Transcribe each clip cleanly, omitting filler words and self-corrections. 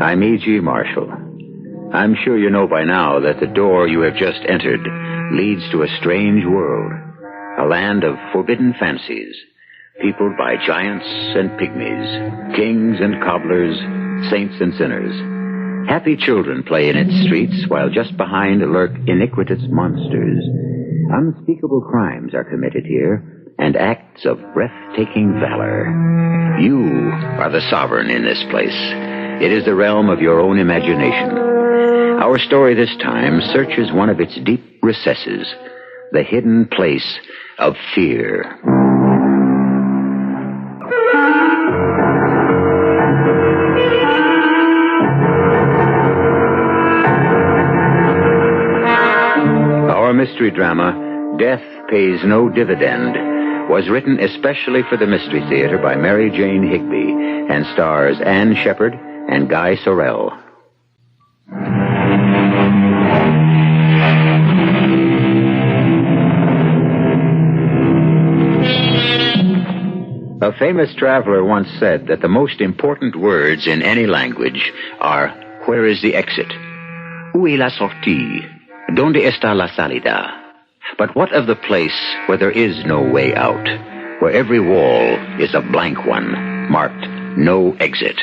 I'm E.G. Marshall. I'm sure you know by now that the door you have just entered leads to a strange world, a land of forbidden fancies, peopled by giants and pygmies, kings and cobblers, saints and sinners. Happy children play in its streets, while just behind lurk iniquitous monsters. Unspeakable crimes are committed here, and acts of breathtaking valor. You are the sovereign in this place. It is the realm of your own imagination. Our story this time searches one of its deep recesses, the hidden place of fear. Our mystery drama, Death Pays No Dividend, was written especially for the Mystery Theater by Mary Jane Higby and stars Anne Shepard and Guy Sorrell. A famous traveler once said that the most important words in any language are, where is the exit? Où est la sortie? Donde está la salida? But what of the place where there is no way out, where every wall is a blank one, marked no exit?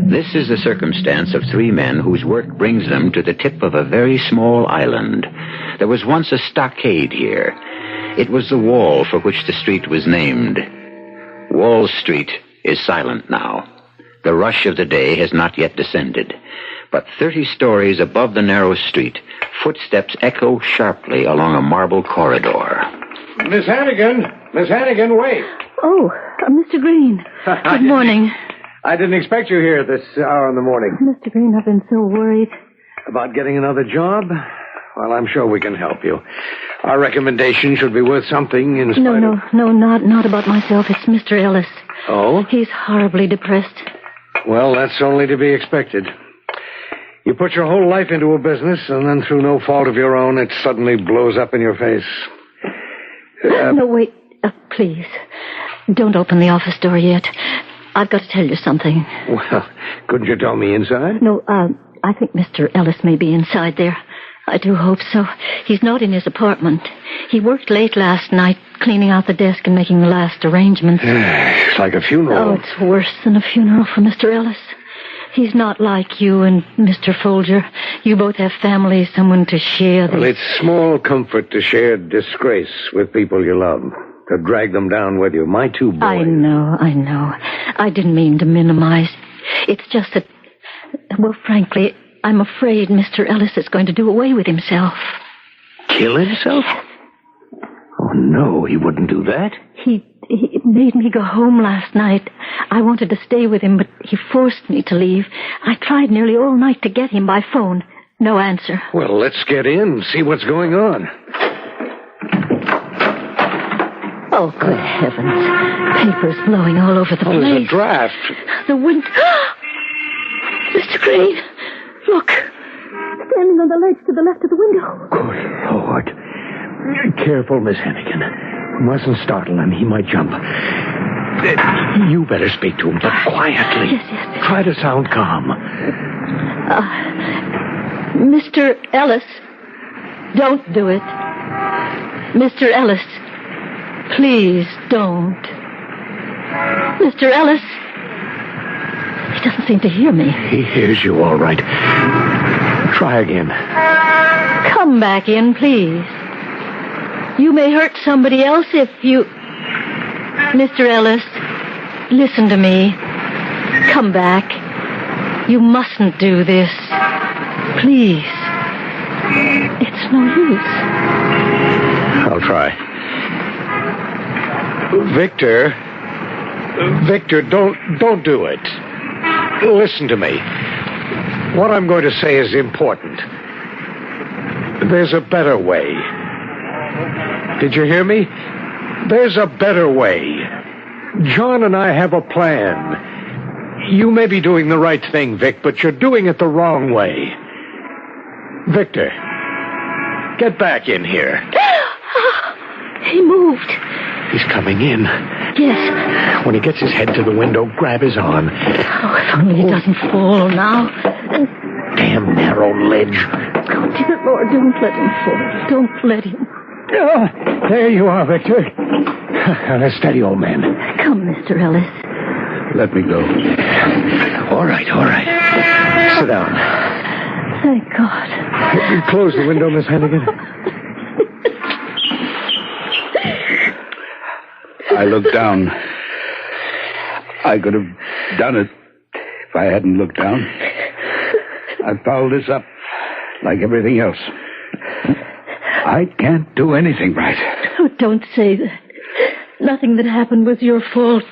This is the circumstance of three men whose work brings them to the tip of a very small island. There was once a stockade here. It was the wall for which the street was named. Wall Street is silent now. The rush of the day has not yet descended. But 30 stories above the narrow street, footsteps echo sharply along a marble corridor. Miss Hannigan, wait. Oh, Mr. Green. Good morning. I didn't expect you here this hour in the morning. Mr. Green, I've been so worried. About getting another job? Well, I'm sure we can help you. Our recommendation should be worth something in spite of... No, not about myself. It's Mr. Ellis. Oh? He's horribly depressed. Well, that's only to be expected. You put your whole life into a business, and then through no fault of your own, it suddenly blows up in your face. No, wait. Please. Don't open the office door yet. I've got to tell you something. Well, couldn't you tell me inside? No, I think Mr. Ellis may be inside there. I do hope so. He's not in his apartment. He worked late last night, cleaning out the desk and making the last arrangements. It's like a funeral. Oh, it's worse than a funeral for Mr. Ellis. He's not like you and Mr. Folger. You both have families, someone to share the... Well, it's small comfort to share disgrace with people you love, to drag them down with you. My two boys... I know. I didn't mean to minimize. It's just that, well, frankly, I'm afraid Mr. Ellis is going to do away with himself. Kill himself? Oh, no, he wouldn't do that. He made me go home last night. I wanted to stay with him, but he forced me to leave. I tried nearly all night to get him by phone. No answer. Well, let's get in, see what's going on. Oh, good heavens. Papers blowing all over the place. There's a draft. The wind... Mr. Green, look. Standing on the ledge to the left of the window. Good Lord. Careful, Miss Hannigan. We mustn't startle him. He might jump. You better speak to him, but quietly. Yes. Try to sound calm. Mr. Ellis, don't do it. Mr. Ellis, please don't. Mr. Ellis, he doesn't seem to hear me. He hears you all right. Try again. Come back in, please. You may hurt somebody else if you... Mr. Ellis, listen to me. Come back. You mustn't do this. Please. It's no use. I'll try. Victor, don't do it. Listen to me. What I'm going to say is important. There's a better way. Did you hear me? There's a better way. John and I have a plan. You may be doing the right thing, Vic, but you're doing it the wrong way. Victor, get back in here. He moved. He's coming. falling in. Yes. When he gets his head to the window, grab his arm. Oh, if only he doesn't fall now. Damn narrow ledge. Oh, dear Lord, don't let him fall. Don't let him. Oh, there you are, Victor. Steady, old man. Come, Mr. Ellis. Let me go. All right. Sit down. Thank God. Close the window, Miss Hannigan. I looked down. I could have done it if I hadn't looked down. I fouled this up like everything else. I can't do anything right. Oh, don't say that. Nothing that happened was your fault.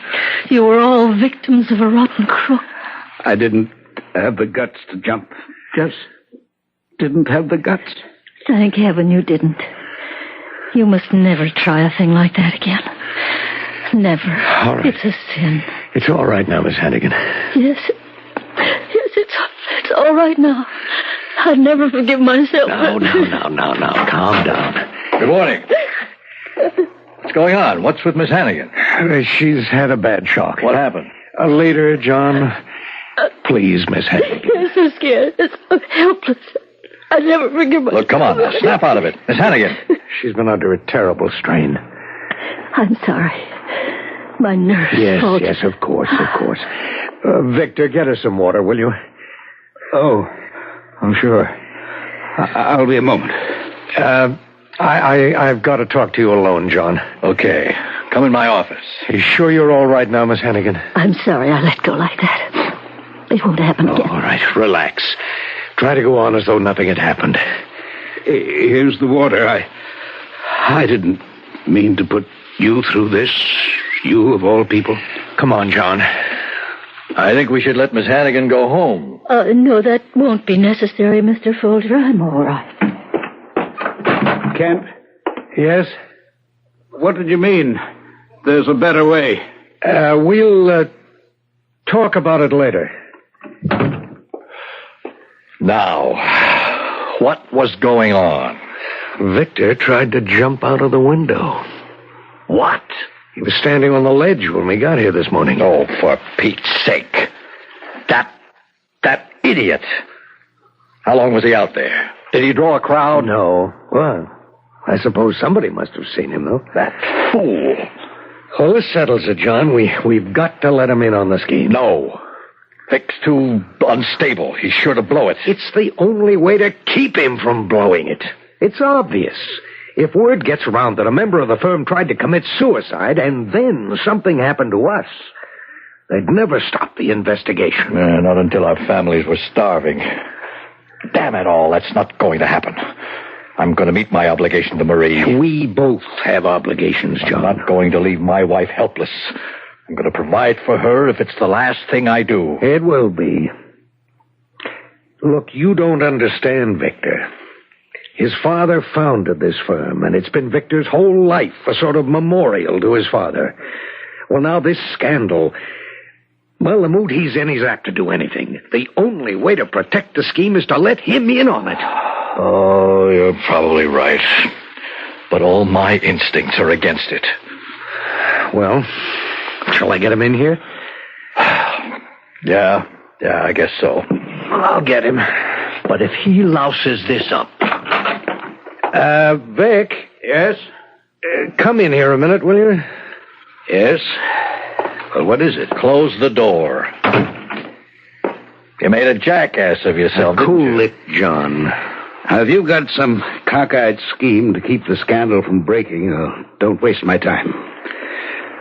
You were all victims of a rotten crook. I didn't have the guts to jump. Just didn't have the guts. Thank heaven you didn't. You must never try a thing like that again. Never. All right. It's a sin. It's all right now, Miss Hannigan. Yes. Yes, it's all right now. I'd never forgive myself. No. Calm down. Good morning. What's going on? What's with Miss Hannigan? She's had a bad shock. What happened? Later, John. Please, Miss Hannigan. I'm so scared. It's so helpless. I'd never forgive myself. Look, come on now. Snap out of it. Miss Hannigan. She's been under a terrible strain. I'm sorry. My nerves. Yes, of course. Victor, get her some water, will you? Oh, sure. I'll be a moment. I've got to talk to you alone, John. Okay. Come in my office. You sure you're all right now, Miss Hannigan? I'm sorry I let go like that. It won't happen again. All right, relax. Try to go on as though nothing had happened. Here's the water. I didn't mean to put you through this. You, of all people. Come on, John. I think we should let Miss Hannigan go home. No, that won't be necessary, Mr. Folger. I'm all right. Kent, Yes? what did you mean? There's a better way. We'll talk about it later. Now, what was going on? Victor tried to jump out of the window. What? He was standing on the ledge when we got here this morning. Oh, for Pete's sake. That idiot. How long was he out there? Did he draw a crowd? No. Well, I suppose somebody must have seen him, though. That fool. Well, this settles it, John. We've got to let him in on the scheme. No. Vic's too unstable. He's sure to blow it. It's the only way to keep him from blowing it. It's obvious. If word gets around that a member of the firm tried to commit suicide and then something happened to us, they'd never stop the investigation. Not until our families were starving. Damn it all, that's not going to happen. I'm going to meet my obligation to Marie. We both have obligations, John. I'm not going to leave my wife helpless. I'm going to provide for her if it's the last thing I do. It will be. Look, you don't understand Victor. His father founded this firm, and it's been Victor's whole life a sort of memorial to his father. Well, now this scandal... Well, the mood he's in, he's apt to do anything. The only way to protect the scheme is to let him in on it. Oh, you're probably right. But all my instincts are against it. Well, shall I get him in here? Yeah, I guess so. Well, I'll get him. But if he louses this up... Vic? Yes? Come in here a minute, will you? Yes? Well, what is it? Close the door. You made a jackass of yourself, didn't you? Cool it, John. Now, if you've got some cockeyed scheme to keep the scandal from breaking, don't waste my time.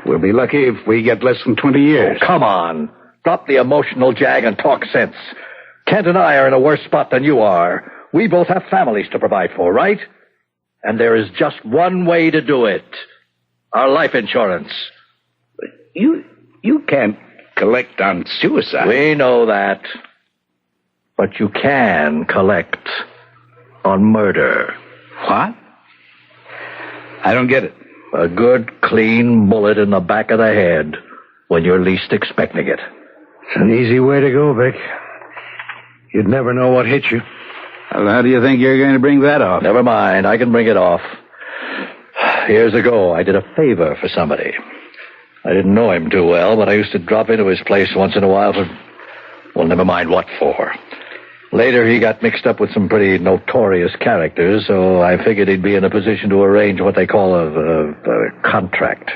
We'll be lucky if we get less than 20 years. Oh, come on. Drop the emotional jag and talk sense. Kent and I are in a worse spot than you are. We both have families to provide for, right? And there is just one way to do it. Our life insurance. You can't collect on suicide. We know that. But you can collect on murder. What? I don't get it. A good, clean bullet in the back of the head when you're least expecting it. It's an easy way to go, Vic. You'd never know what hit you. Well, how do you think you're going to bring that off? Never mind. I can bring it off. Years ago, I did a favor for somebody. I didn't know him too well, but I used to drop into his place once in a while for, well, never mind what for. Later, he got mixed up with some pretty notorious characters, so I figured he'd be in a position to arrange what they call a contract.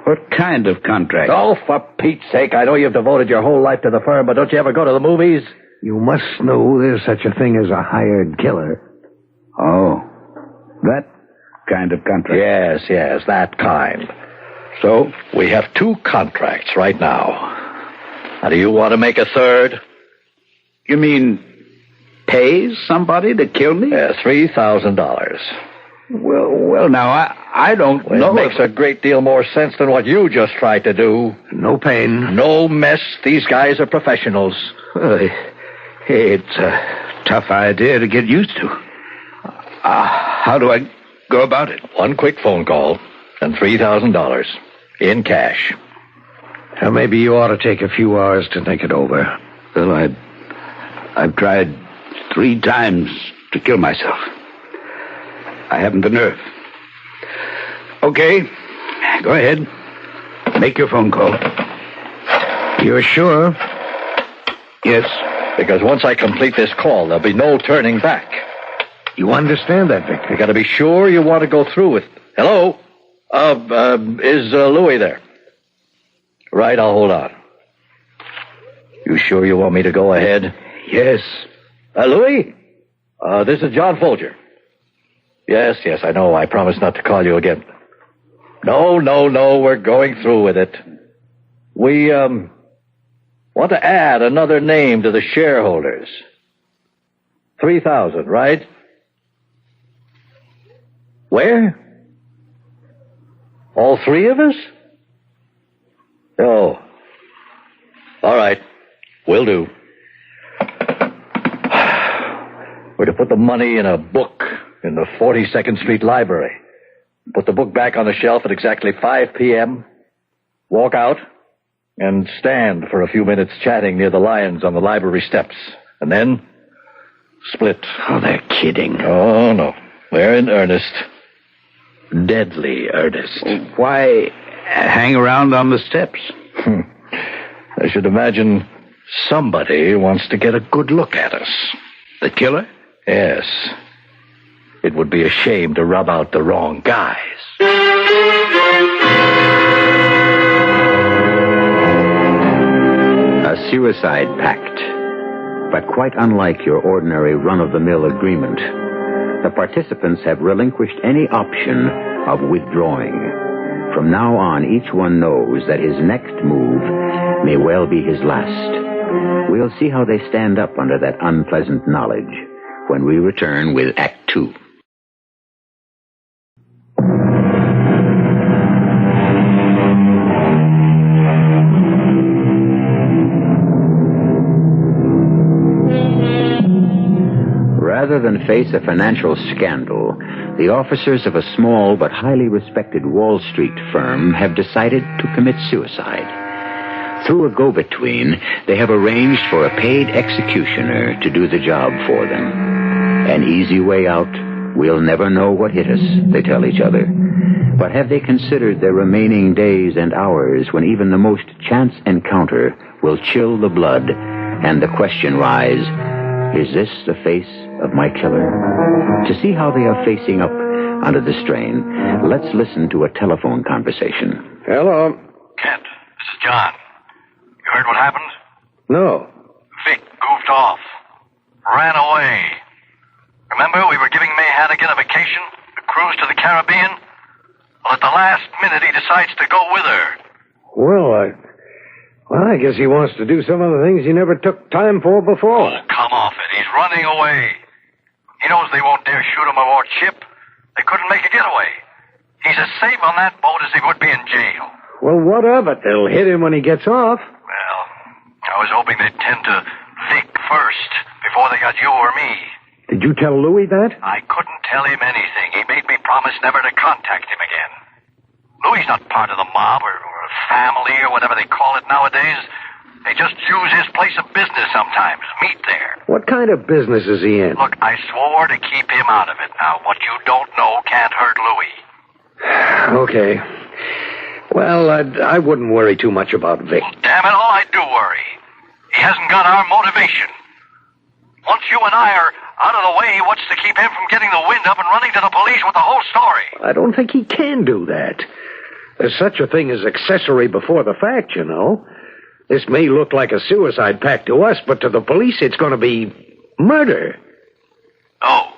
What kind of contract? Oh, for Pete's sake, I know you've devoted your whole life to the firm, but don't you ever go to the movies? You must know there's such a thing as a hired killer. Oh, that kind of contract. Yes, that kind. So? We have 2 contracts right now. Now, do you want to make a third? You mean pay somebody to kill me? Yeah, $3,000. Well, now, I don't know. It makes a great deal more sense than what you just tried to do. No pain. No mess. These guys are professionals. Well, it's a tough idea to get used to. How do I go about it? 1 quick phone call and $3,000 in cash. Now, maybe you ought to take a few hours to think it over. Well, I've tried 3 times to kill myself. I haven't the nerve. Okay, go ahead. Make your phone call. You're sure? Yes. Because once I complete this call, there'll be no turning back. You understand that, Victor? You gotta be sure you want to go through with... Hello? Is Louis there? Right, I'll hold on. You sure you want me to go ahead? Yes. Louis? This is John Folger. Yes, I know. I promised not to call you again. No, we're going through with it. We, want to add another name to the shareholders. 3,000, right? Where? All 3 of us? Oh. All right. Will do. We're to put the money in a book in the 42nd Street Library. Put the book back on the shelf at exactly 5 p.m. Walk out and stand for a few minutes chatting near the lions on the library steps. And then split. Oh, they're kidding. Oh, no. They're in earnest. Deadly earnest. Why hang around on the steps? I should imagine somebody wants to get a good look at us. The killer? Yes. It would be a shame to rub out the wrong guys. A suicide pact. But quite unlike your ordinary run-of-the-mill agreement, the participants have relinquished any option of withdrawing. From now on, each one knows that his next move may well be his last. We'll see how they stand up under that unpleasant knowledge when we return with Act 2. Rather than face a financial scandal, the officers of a small but highly respected Wall Street firm have decided to commit suicide. Through a go-between, they have arranged for a paid executioner to do the job for them. An easy way out. We'll never know what hit us, they tell each other. But have they considered their remaining days and hours when even the most chance encounter will chill the blood and the question rise, is this the face of my killer? To see how they are facing up under the strain, let's listen to a telephone conversation. Hello. Kent, this is John. You heard what happened? No. Vic goofed off. Ran away. Remember, we were giving May Hannigan a vacation? A cruise to the Caribbean? Well, at the last minute, he decides to go with her. Well, I guess he wants to do some of the things he never took time for before. Oh, come off it. He's running away. He knows they won't dare shoot him aboard ship. They couldn't make a getaway. He's as safe on that boat as he would be in jail. Well, what of it? They'll hit him when he gets off. Well, I was hoping they'd tend to Vic first, before they got you or me. Did you tell Louis that? I couldn't tell him anything. He made me promise never to contact him again. Louis's not part of the mob or a family or whatever they call it nowadays. They just use his place of business sometimes, meet there. What kind of business is he in? Look, I swore to keep him out of it. Now, what you don't know can't hurt Louis. Okay. Well, I wouldn't worry too much about Vic. Damn it all, I do worry. He hasn't got our motivation. Once you and I are out of the way, what's to keep him from getting the wind up and running to the police with the whole story? I don't think he can do that. There's such a thing as accessory before the fact, you know. This may look like a suicide pact to us, but to the police it's going to be murder. Oh.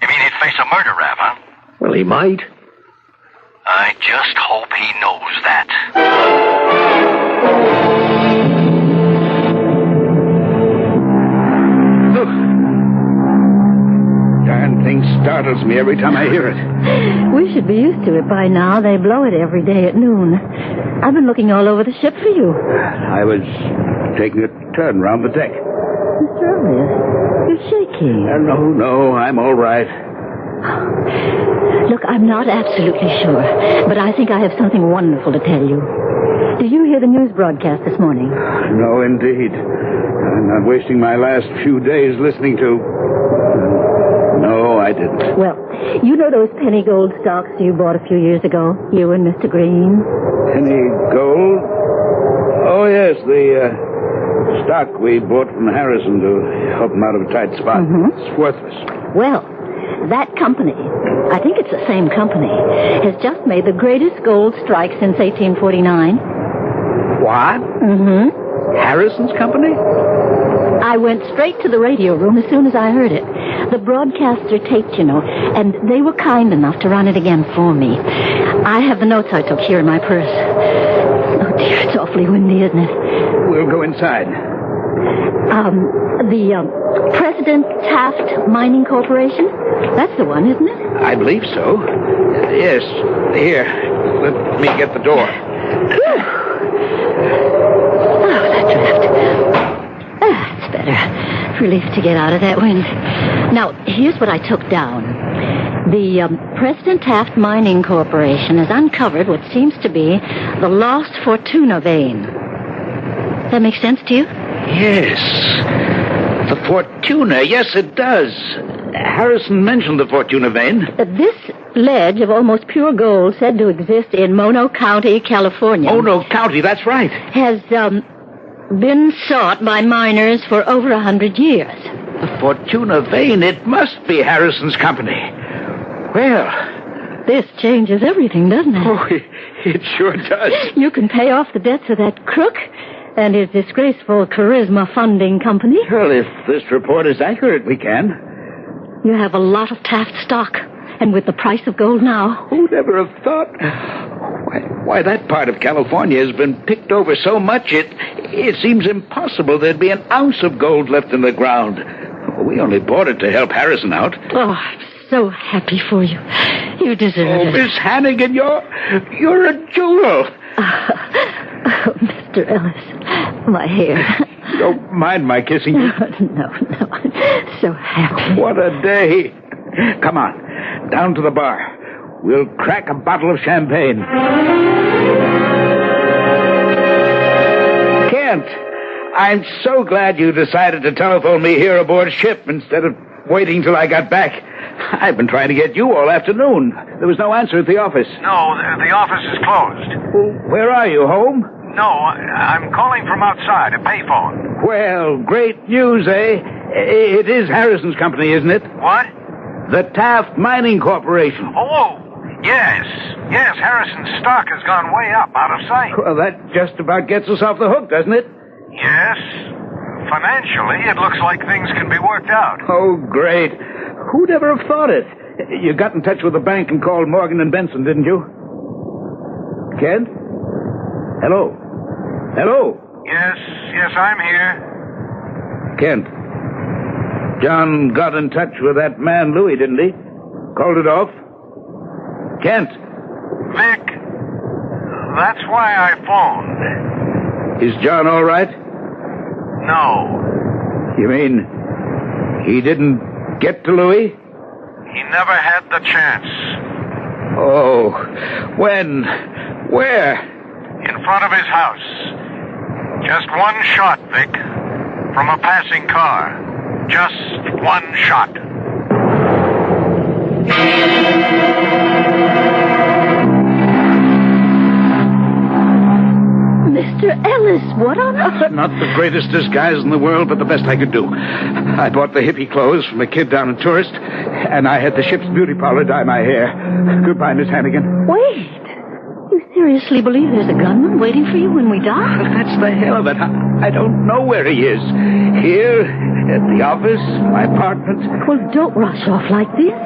You mean he'd face a murder rap, huh? Well, he might. I just hope he knows that. Darn thing startles me every time I hear it. We should be used to it by now. They blow it every day at noon. I've been looking all over the ship for you. I was taking a turn round the deck. Mr. Elliot, you're shaking. No, I'm all right. Look, I'm not absolutely sure, but I think I have something wonderful to tell you. Did you hear the news broadcast this morning? No, indeed. I'm not wasting my last few days listening to... No, I didn't. Well, you know those penny gold stocks you bought a few years ago, you and Mr. Green? Penny gold? Oh, yes, the stock we bought from Harrison to help him out of a tight spot. Mm-hmm. It's worthless. Well, that company, I think it's the same company, has just made the greatest gold strike since 1849. What? Mm-hmm. Harrison's company? I went straight to the radio room as soon as I heard it. The broadcaster taped, you know, and they were kind enough to run it again for me. I have the notes I took here in my purse. Oh, dear, it's awfully windy, isn't it? We'll go inside. The President Taft Mining Corporation? That's the one, isn't it? I believe so. Yes. Here, let me get the door. Oh, that draft. That's better. Relief to get out of that wind. Now, here's what I took down. The President Taft Mining Corporation has uncovered what seems to be the lost Fortuna vein. Does that make sense to you? Yes. The Fortuna. Yes, it does. Harrison mentioned the Fortuna vein. This ledge of almost pure gold said to exist in Mono County, California. Mono County, that's right. Has been sought by miners for over 100 years. The Fortuna vein, it must be Harrison's company. Well... This changes everything, doesn't it? Oh, it sure does. You can pay off the debts of that crook and his disgraceful charisma funding company. Well, if this report is accurate, we can. You have a lot of Taft stock, and with the price of gold now... Who'd ever have thought... Why, that part of California has been picked over so much, it seems impossible there'd be an ounce of gold left in the ground. We only bought it to help Harrison out. Oh, I'm so happy for you. You deserve it. Miss Hannigan, you're a jewel. Oh, Mr. Ellis, my hair. Don't mind my kissing you. No. So happy. What a day. Come on, down to the bar. We'll crack a bottle of champagne. Kent, I'm so glad you decided to telephone me here aboard ship instead of waiting till I got back. I've been trying to get you all afternoon. There was no answer at the office. No, the office is closed. Well, where are you, home? No, I'm calling from outside, a payphone. Well, great news, eh? It is Harrison's company, isn't it? What? The Taft Mining Corporation. Oh, yes. Yes, Harrison's stock has gone way up, out of sight. Well, that just about gets us off the hook, doesn't it? Yes. Financially, it looks like things can be worked out. Oh, great. Who'd ever have thought it? You got in touch with the bank and called Morgan and Benson, didn't you? Kent? Hello? Yes, I'm here. Kent. John got in touch with that man, Louis, didn't he? Called it off? Kent. Vic, that's why I phoned. Is John all right? No. You mean he didn't get to Louis? He never had the chance. Oh, when? Where? In front of his house. Just one shot, Vic. From a passing car. Just one shot. Ellis, what on earth? Not the greatest disguise in the world, but the best I could do. I bought the hippie clothes from a kid down in Tourist, and I had the ship's beauty parlor dye my hair. Goodbye, Miss Hannigan. Wait. You seriously believe there's a gunman waiting for you when we dock? That's the hell of it. I don't know where he is. Here, at the office, my apartment. Well, don't rush off like this.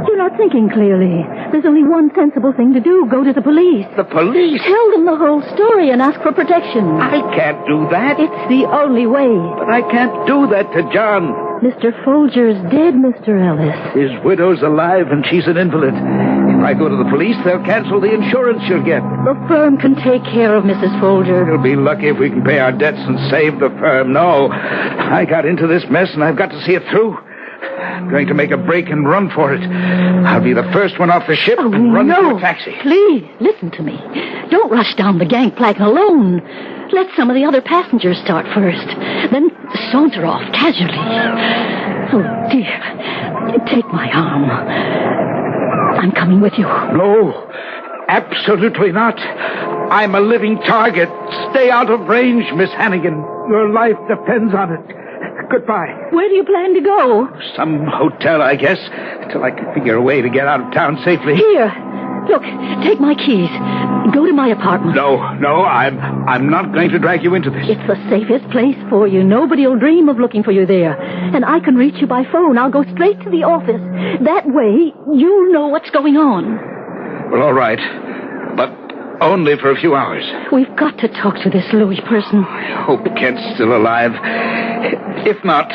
You're not thinking clearly. There's only one sensible thing to do. Go to the police. The police? Tell them the whole story and ask for protection. I can't do that. It's the only way. But I can't do that to John. Mr. Folger's dead, Mr. Ellis. His widow's alive and she's an invalid. If I go to the police, they'll cancel the insurance she'll get. The firm can take care of Mrs. Folger. We'll be lucky if we can pay our debts and save the firm. No, I got into this mess and I've got to see it through. I'm going to make a break and run for it. I'll be the first one off the ship and run into a taxi. Please, listen to me. Don't rush down the gangplank alone. Let some of the other passengers start first. Then saunter off casually. Oh, dear. Take my arm. I'm coming with you. No, absolutely not. I'm a living target. Stay out of range, Miss Hannigan. Your life depends on it. Goodbye. Where do you plan to go? Some hotel, I guess, till I can figure a way to get out of town safely. Here. Look, take my keys. Go to my apartment. No, I'm not going to drag you into this. It's the safest place for you. Nobody will dream of looking for you there. And I can reach you by phone. I'll go straight to the office. That way, you'll know what's going on. Well, all right. But only for a few hours. We've got to talk to this Louis person. I hope Kent's still alive. If not,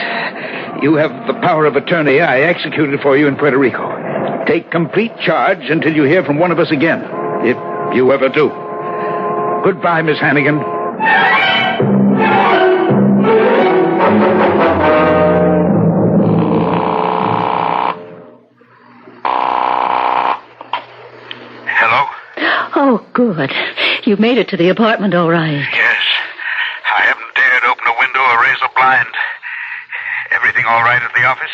you have the power of attorney I executed for you in Puerto Rico. Take complete charge until you hear from one of us again, if you ever do. Goodbye, Miss Hannigan. Hello? Oh, good. You made it to the apartment all right. Yes. I haven't dared open a window or raise a blind. Everything all right at the office?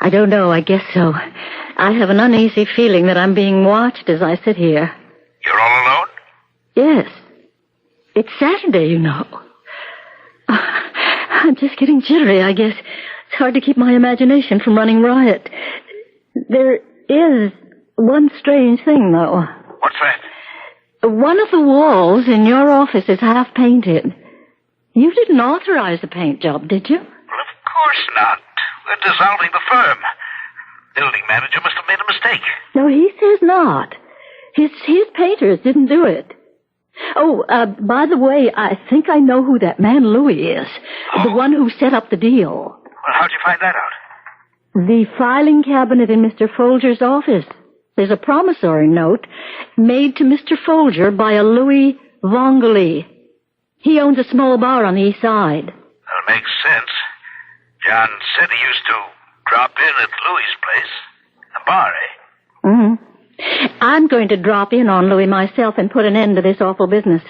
I don't know. I guess so. I have an uneasy feeling that I'm being watched as I sit here. You're all alone? Yes. It's Saturday, you know. I'm just getting jittery, I guess. It's hard to keep my imagination from running riot. There is one strange thing, though. What's that? One of the walls in your office is half painted. You didn't authorize the paint job, did you? Well, of course not. We're dissolving the firm. Building manager must have made a mistake. No, he says not. His painters didn't do it. Oh, by the way, I think I know who that man Louis is. Oh. The one who set up the deal. Well, how'd you find that out? The filing cabinet in Mr. Folger's office. There's a promissory note made to Mr. Folger by a Louis Vongoli. He owns a small bar on the east side. That makes sense. John said he used to drop in at Louis's place. The bar, eh? Mm-hmm. I'm going to drop in on Louis myself and put an end to this awful business.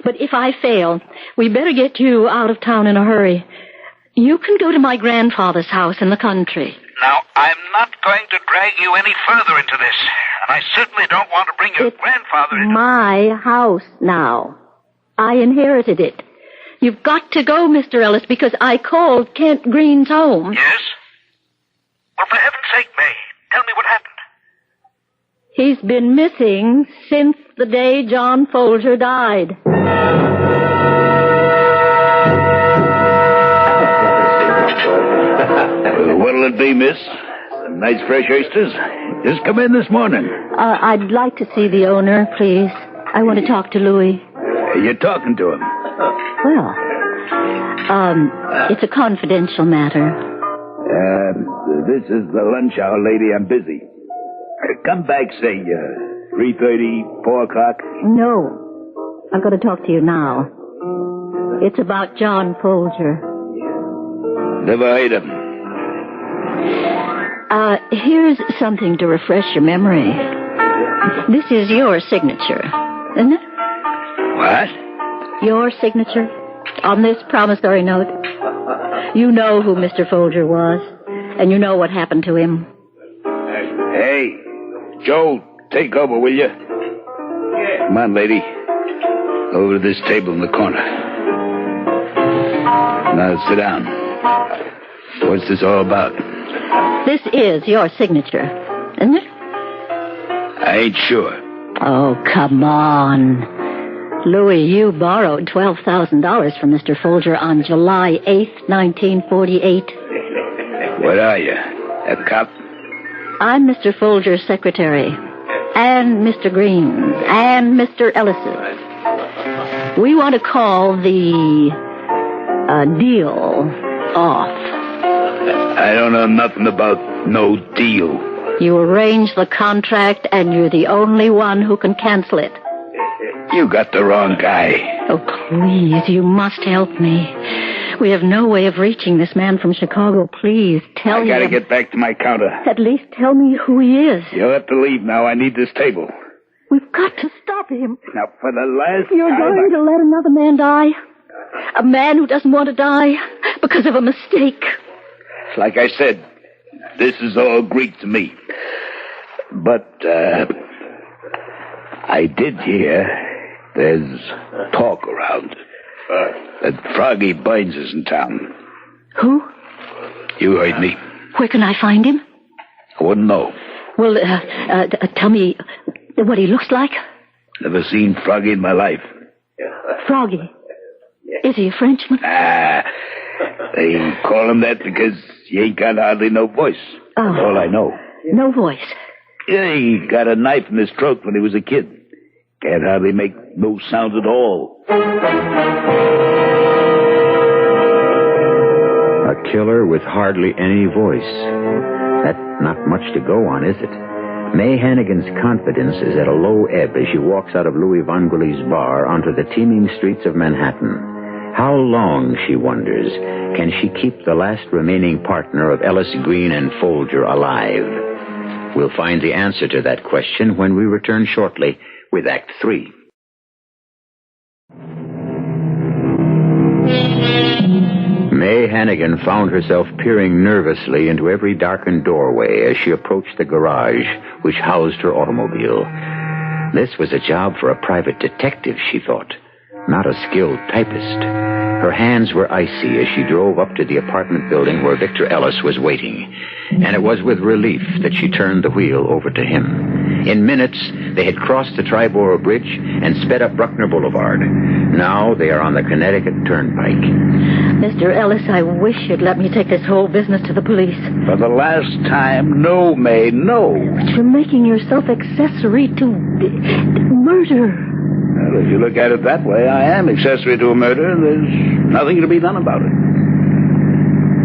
But if I fail, we better get you out of town in a hurry. You can go to my grandfather's house in the country. Now, I'm not going to drag you any further into this. And I certainly don't want to bring your grandfather into... my house now. I inherited it. You've got to go, Mr. Ellis, because I called Kent Green's home. Yes? Well, for heaven's sake, May, tell me what happened. He's been missing since the day John Folger died. What'll it be, miss? Some nice fresh oysters? Just come in this morning. I'd like to see the owner, please. I want to talk to Louis. You're talking to him. Well, it's a confidential matter. This is the lunch hour, lady. I'm busy. Come back, say, 3:30, 4 o'clock. No. I've got to talk to you now. It's about John Folger. Never heard him. Here's something to refresh your memory. This is your signature, isn't it? What? Your signature on this promissory note. You know who Mr. Folger was, and you know what happened to him. Hey, Joe, take over, will you? Come on, lady. Over to this table in the corner. Now sit down. What's this all about? This is your signature, isn't it? I ain't sure. Oh, come on. Louis, you borrowed $12,000 from Mr. Folger on July 8th, 1948. What are you? A cop? I'm Mr. Folger's secretary, and Mr. Green's, and Mr. Ellis's. We want to call the deal off. I don't know nothing about no deal. You arranged the contract, and you're the only one who can cancel it. You got the wrong guy. Oh, please, you must help me. We have no way of reaching this man from Chicago. Please, tell me. I gotta get back to my counter. At least tell me who he is. You'll have to leave now. I need this table. We've got to stop him. Now, for the last You're time... going to let another man die? A man who doesn't want to die because of a mistake. Like I said, this is all Greek to me. But, I did hear there's talk around that Froggy Bynes is in town. Who? You heard me. Where can I find him? I wouldn't know. Well, tell me what he looks like. Never seen Froggy in my life. Froggy. Is he a Frenchman? They call him that because he ain't got hardly no voice. Oh. That's all I know. No voice. Yeah, he got a knife in his throat when he was a kid. Can't hardly make no sounds at all. A killer with hardly any voice. That's not much to go on, is it? May Hannigan's confidence is at a low ebb as she walks out of Louis Vangouli's bar onto the teeming streets of Manhattan. How long, she wonders, can she keep the last remaining partner of Ellis, Green, and Folger alive? We'll find the answer to that question when we return shortly with Act 3. May Hannigan found herself peering nervously into every darkened doorway as she approached the garage which housed her automobile. This was a job for a private detective, she thought, not a skilled typist. Her hands were icy as she drove up to the apartment building where Victor Ellis was waiting, and it was with relief that she turned the wheel over to him. In minutes, they had crossed the Triborough Bridge and sped up Bruckner Boulevard. Now they are on the Connecticut Turnpike. Mr. Ellis, I wish you'd let me take this whole business to the police. For the last time, no, May, no. But you're making yourself accessory to murder. Well, if you look at it that way, I am accessory to a murder, and there's nothing to be done about it.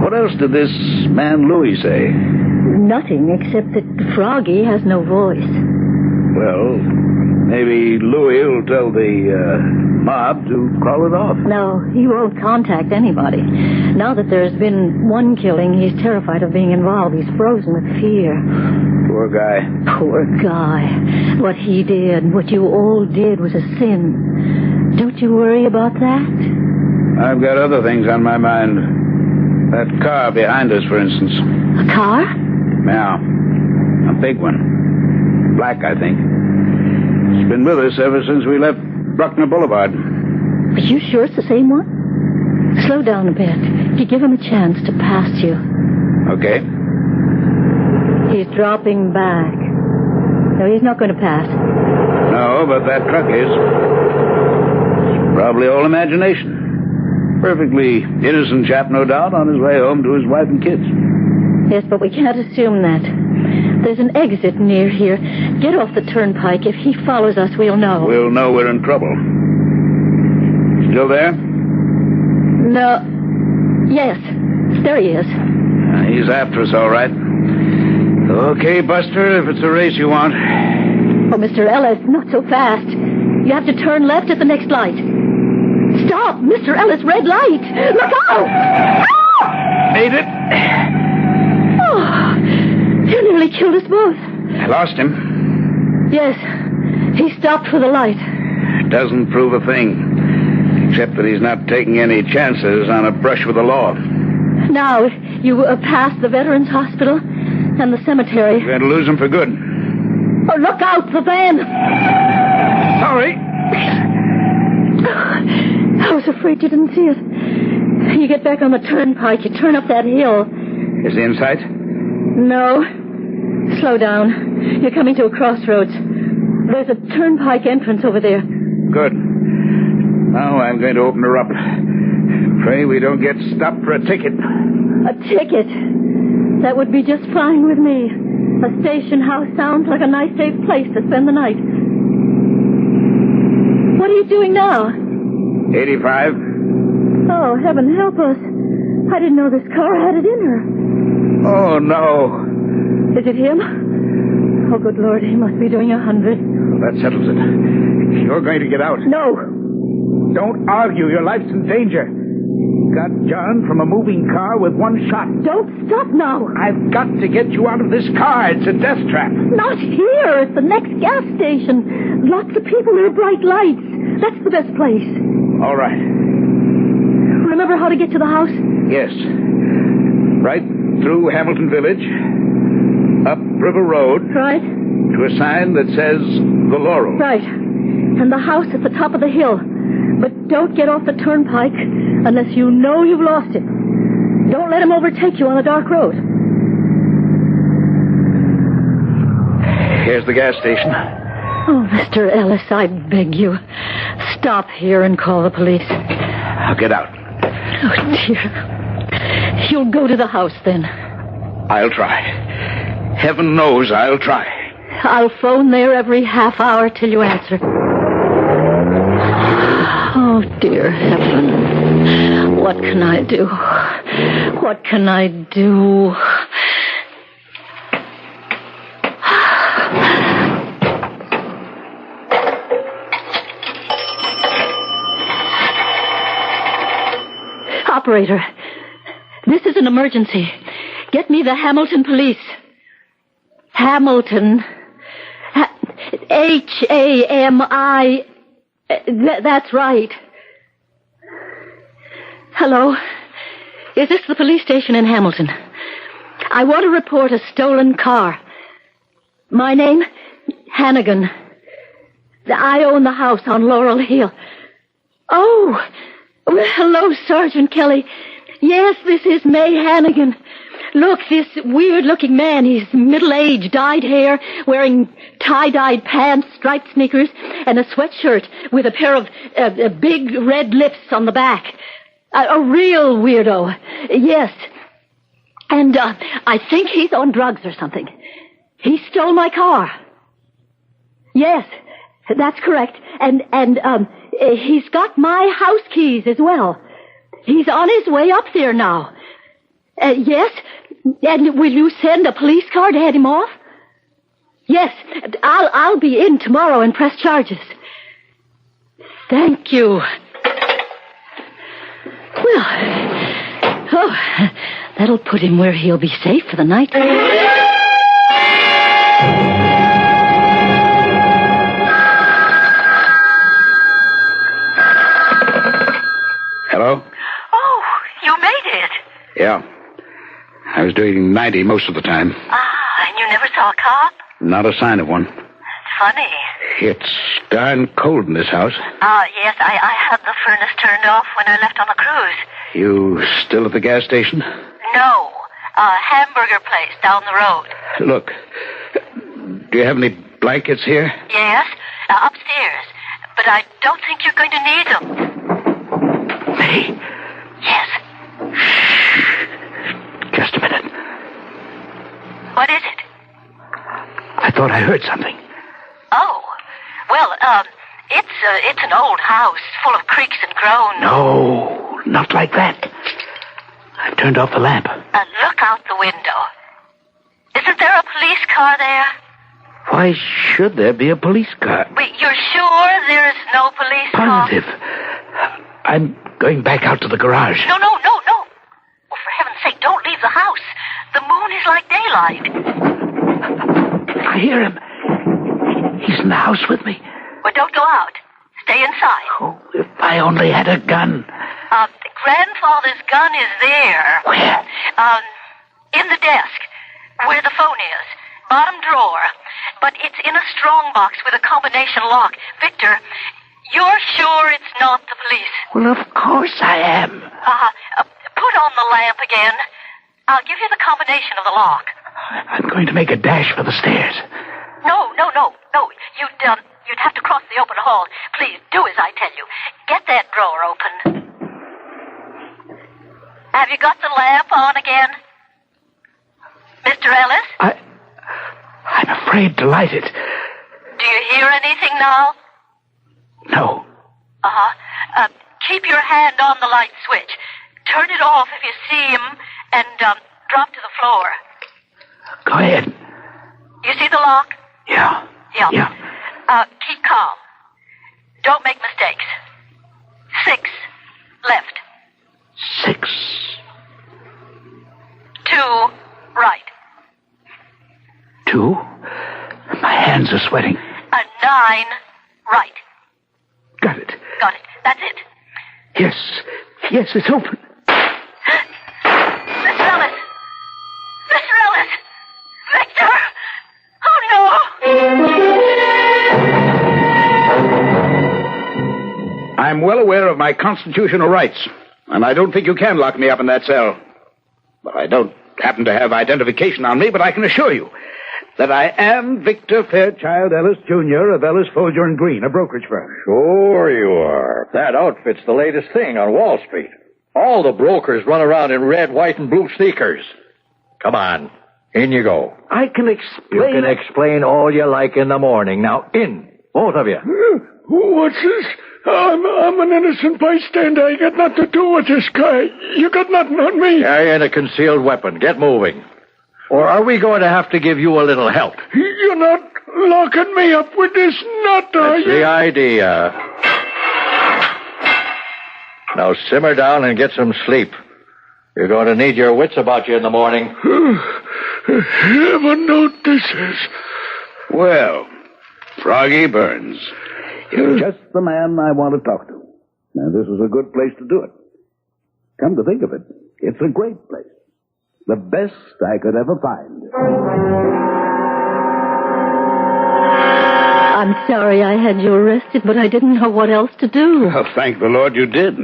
What else did this man Louis say? Nothing, except that Froggy has no voice. Well, maybe Louis will tell the mob to call it off. No, he won't contact anybody. Now that there's been one killing, he's terrified of being involved. He's frozen with fear. Poor guy. Poor guy. What he did, what you all did, was a sin. Don't you worry about that? I've got other things on my mind. That car behind us, for instance. A car? Yeah. A big one. Black, I think. It's been with us ever since we left Bruckner Boulevard. Are you sure it's the same one? Slow down a bit. You give him a chance to pass you. Okay. He's dropping back. No, he's not going to pass. No, but that truck is. It's probably all imagination. Perfectly innocent chap, no doubt, on his way home to his wife and kids. Yes, but we can't assume that. There's an exit near here. Get off the turnpike. If he follows us, we'll know. We'll know we're in trouble. Still there? No. Yes. There he is. He's after us, all right. Okay, Buster, if it's a race you want. Oh, Mr. Ellis, not so fast. You have to turn left at the next light. Stop, Mr. Ellis, red light. Look out! Ah! Made it. Oh, you nearly killed us both. I lost him. Yes, he stopped for the light. Doesn't prove a thing, except that he's not taking any chances on a brush with the law. Now, you pass the Veterans Hospital and the cemetery. We're going to lose him for good. Oh, look out, the van! Sorry. afraid you didn't see it. You get back on the turnpike. You turn up that hill. Is he in sight? No. Slow down. You're coming to a crossroads. There's a turnpike entrance over there. Good. Now I'm going to open her up. Pray we don't get stopped for a ticket. A ticket? That would be just fine with me. A station house sounds like a nice, safe place to spend the night. What are you doing now? 85. Oh, heaven help us. I didn't know this car had it in her. Oh, no. Is it him? Oh, good Lord, he must be doing 100. That settles it. You're going to get out. No. Don't argue. Your life's in danger. Got John from a moving car with one shot. Don't stop now. I've got to get you out of this car. It's a death trap. Not here. It's the next gas station. Lots of people. There are bright lights. That's the best place. All right. Remember how to get to the house? Yes. Right through Hamilton Village, up River Road, Right. to a sign that says The Laurel. Right. And the house at the top of the hill. But don't get off the turnpike unless you know you've lost it. Don't let him overtake you on a dark road. Here's the gas station. Oh, Mr. Ellis, I beg you. Stop here and call the police. I'll get out. Oh, dear. You'll go to the house, then. I'll try. Heaven knows I'll try. I'll phone there every half hour till you answer. Oh, dear heaven. What can I do? What can I do? Operator, this is an emergency. Get me the Hamilton police. Hamilton. H-A-M-I. That's right. Hello? Is this the police station in Hamilton? I want to report a stolen car. My name? Hannigan. I own the house on Laurel Hill. Oh, well, hello, Sergeant Kelly. Yes, this is May Hannigan. Look, this weird-looking man, he's middle-aged, dyed hair, wearing tie-dyed pants, striped sneakers, and a sweatshirt with a pair of big red lips on the back. A real weirdo. Yes. And I think he's on drugs or something. He stole my car. Yes, that's correct. And he's got my house keys as well. He's on his way up there now. Yes? And will you send a police car to head him off? Yes. I'll be in tomorrow and press charges. Thank you. Well, that'll put him where he'll be safe for the night. Hello? Oh, you made it. Yeah. I was doing 90 most of the time. Ah, and you never saw a cop? Not a sign of one. Funny. It's darn cold in this house. Yes, I had the furnace turned off when I left on the cruise. You still at the gas station? No, hamburger place down the road. Look, do you have any blankets here? Yes, upstairs. But I don't think you're going to need them. May. Yes. Just a minute. What is it? I thought I heard something. Oh, well, it's an old house full of creaks and groans. No, not like that. I've turned off the lamp. Look out the window. Isn't there a police car there? Why should there be a police car? Wait, you're sure there's no police car? Positive. I'm going back out to the garage. No. Well, for heaven's sake, don't leave the house. The moon is like daylight. I hear him. He's in the house with me. Well, don't go out. Stay inside. Oh, if I only had a gun. Grandfather's gun is there. Where? In the desk, where the phone is. Bottom drawer. But it's in a strong box with a combination lock. Victor, You're sure it's not the police? Well, of course I am. Put on the lamp again. I'll give you the combination of the lock. I'm going to make a dash for the stairs. No. You'd have to cross the open hall. Please, do as I tell you. Get that drawer open. Have you got the lamp on again? Mr. Ellis? I'm afraid to light it. Do you hear anything now? No. Keep your hand on the light switch. Turn it off if you see him and drop to the floor. Go ahead. You see the lock? Yeah. Keep calm. Don't make mistakes. 6 left. 6. 2 right. 2? My hands are sweating. 9 right. Got it. That's it. Yes, it's open. Mr. Ellis! Victor! Oh, no! I'm well aware of my constitutional rights, and I don't think you can lock me up in that cell. But I don't happen to have identification on me, but I can assure you that I am Victor Fairchild Ellis, Jr. of Ellis, Folger & Green, a brokerage firm. Sure you are. That outfit's the latest thing on Wall Street. All the brokers run around in red, white, and blue sneakers. Come on. In you go. I can explain... You can explain all you like in the morning. Now, in. Both of you. What's this? I'm an innocent bystander. I got nothing to do with this guy. You got nothing on me. Carrying a concealed weapon. Get moving. Or are we going to have to give you a little help? You're not locking me up with this nut, are you? That's the idea. Now simmer down and get some sleep. You're going to need your wits about you in the morning. Heaven notices. Well, Froggy Burns, you're just the man I want to talk to. Now, this is a good place to do it. Come to think of it, it's a great place. The best I could ever find. I'm sorry I had you arrested, but I didn't know what else to do. Well, thank the Lord you did.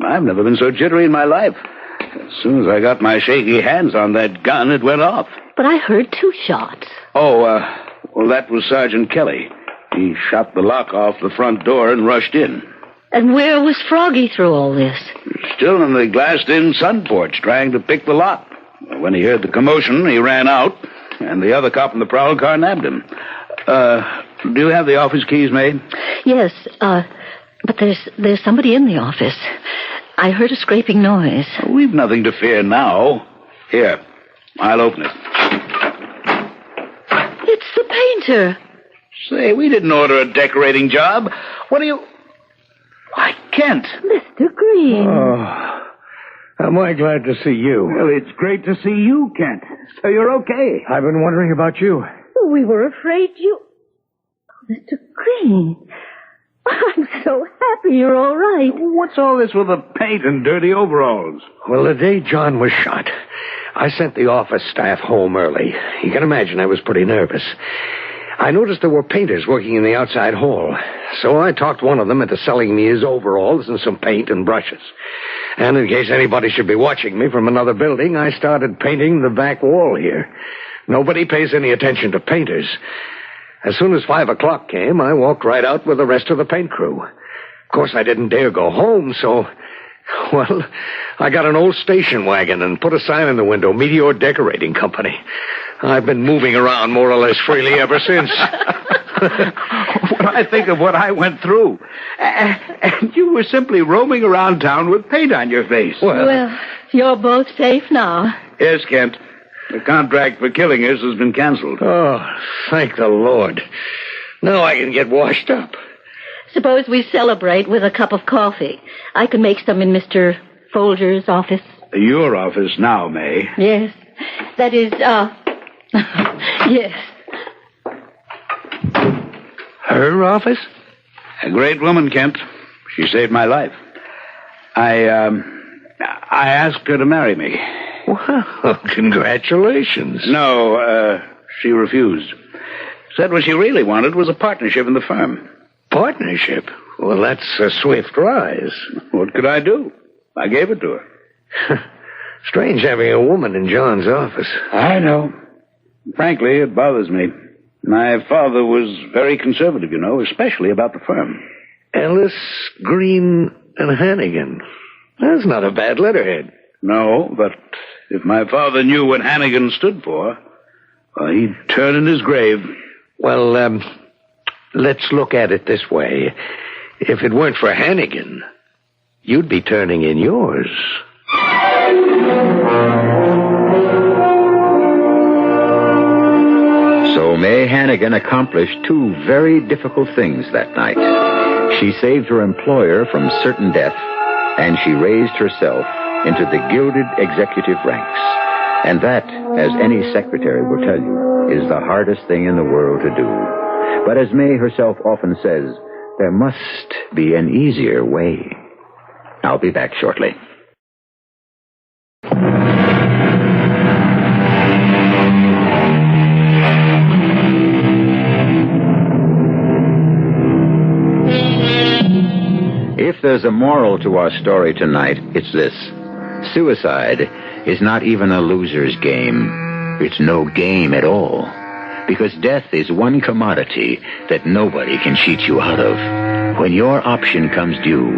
I've never been so jittery in my life. As soon as I got my shaky hands on that gun, it went off. But I heard 2 shots. Well, that was Sergeant Kelly. He shot the lock off the front door and rushed in. And where was Froggy through all this? Still in the glassed-in sun porch, trying to pick the lock. When he heard the commotion, he ran out, and the other cop in the prowl car nabbed him. Do you have the office keys, May? Yes, but there's somebody in the office. I heard a scraping noise. We've nothing to fear now. Here, I'll open it. It's the painter. Say, we didn't order a decorating job. What are you... Why, Kent. Mr. Green. Oh, am I glad to see you? Well, it's great to see you, Kent. So you're okay. I've been wondering about you. We were afraid you... Oh, Mr. Green. I'm so happy you're all right. What's all this with the paint and dirty overalls? Well, the day John was shot, I sent the office staff home early. You can imagine I was pretty nervous. I noticed there were painters working in the outside hall, so I talked one of them into selling me his overalls and some paint and brushes. And in case anybody should be watching me from another building, I started painting the back wall here. Nobody pays any attention to painters. As soon as 5 o'clock came, I walked right out with the rest of the paint crew. Of course, I didn't dare go home, so... Well, I got an old station wagon and put a sign in the window, Meteor Decorating Company. I've been moving around more or less freely ever since. When I think of what I went through. And you were simply roaming around town with paint on your face. Well, you're both safe now. Yes, Kent. The contract for killing us has been canceled. Oh, thank the Lord. Now I can get washed up. Suppose we celebrate with a cup of coffee. I can make some in Mr. Folger's office. Your office now, May. Yes. That is, yes. Her office? A great woman, Kent. She saved my life. I asked her to marry me. Well, congratulations. No, she refused. Said what she really wanted was a partnership in the firm. Partnership? Well, that's a swift rise. What could I do? I gave it to her. Strange having a woman in John's office. I know. Frankly, it bothers me. My father was very conservative, you know, especially about the firm. Ellis, Green, and Hannigan. That's not a bad letterhead. No, but if my father knew what Hannigan stood for, well, he'd turn in his grave. Well, let's look at it this way. If it weren't for Hannigan, you'd be turning in yours. So May Hannigan accomplished two very difficult things that night. She saved her employer from certain death, and she raised herself into the gilded executive ranks. And that, as any secretary will tell you, is the hardest thing in the world to do. But as May herself often says, there must be an easier way. I'll be back shortly. If there's a moral to our story tonight, it's this. Suicide is not even a loser's game. It's no game at all. Because death is one commodity that nobody can cheat you out of. When your option comes due,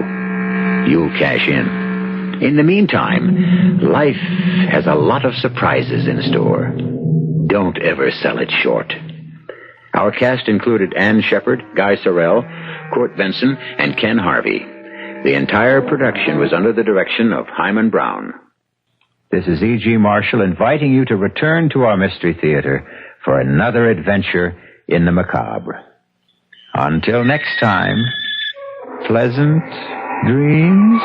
you'll cash in. In the meantime, life has a lot of surprises in store. Don't ever sell it short. Our cast included Ann Shepard, Guy Sorrell, Court Benson, and Ken Harvey. The entire production was under the direction of Hyman Brown. This is E.G. Marshall inviting you to return to our Mystery Theater for another adventure in the macabre. Until next time, pleasant dreams.